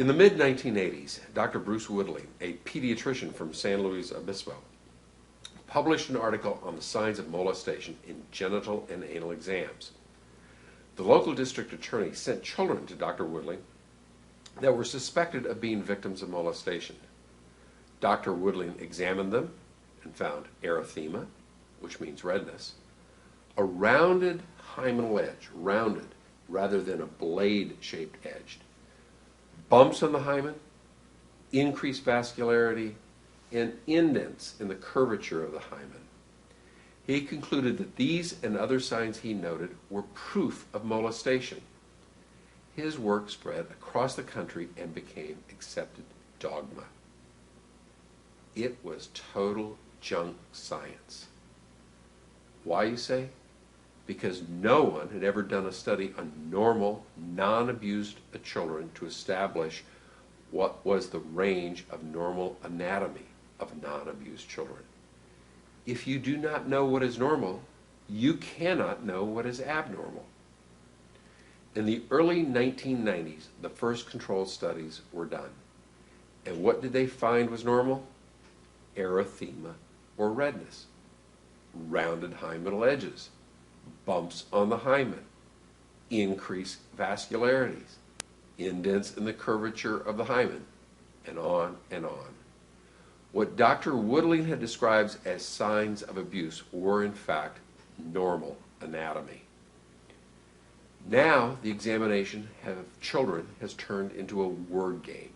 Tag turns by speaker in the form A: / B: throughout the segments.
A: In the mid-1980s, Dr. Bruce Woodley, a pediatrician from San Luis Obispo, published an article on the signs of molestation in genital and anal exams. The local district attorney sent children to Dr. Woodley that were suspected of being victims of molestation. Dr. Woodley examined them and found erythema, which means redness, a rounded hymenal edge, rounded rather than a blade-shaped edge, bumps on the hymen, increased vascularity, and indents in the curvature of the hymen. He concluded that these and other signs he noted were proof of molestation. His work spread across the country and became accepted dogma. It was total junk science. Why, you say? Because no one had ever done a study on normal, non-abused children to establish what was the range of normal anatomy of non-abused children. If you do not know what is normal, you cannot know what is abnormal. In the early 1990s, the first controlled studies were done. And what did they find was normal? Erythema or redness, rounded hymenal edges, bumps on the hymen, increased vascularities, indents in the curvature of the hymen, and on and on. What Dr. Woodley had described as signs of abuse were in fact normal anatomy. Now the examination of children has turned into a word game.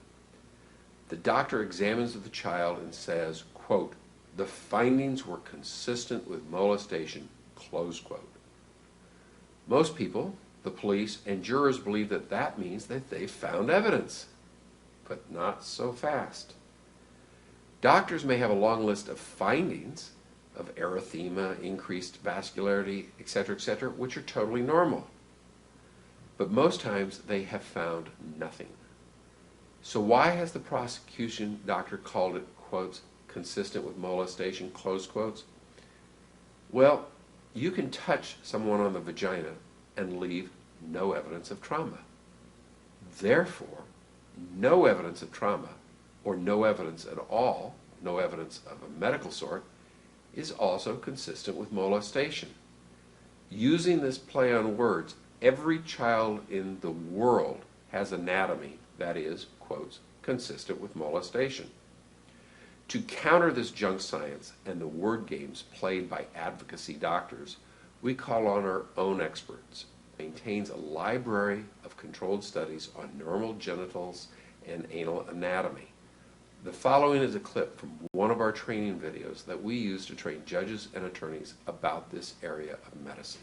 A: The doctor examines the child and says, quote, "The findings were consistent with molestation," close quote. Most people, the police, and jurors believe that that means that they found evidence, but not so fast. Doctors may have a long list of findings of erythema, increased vascularity, etc., which are totally normal. But most times they have found nothing. So why has the prosecution doctor called it, quotes, consistent with molestation, close quotes? Well, you can touch someone on the vagina and leave no evidence of trauma. Therefore, no evidence of trauma, or no evidence at all, no evidence of a medical sort, is also consistent with molestation. Using this play on words, every child in the world has anatomy that is, quotes, consistent with molestation. To counter this junk science and the word games played by advocacy doctors, we call on our own experts. Maintains a library of controlled studies on normal genitals and anal anatomy. The following is a clip from one of our training videos that we use to train judges and attorneys about this area of medicine.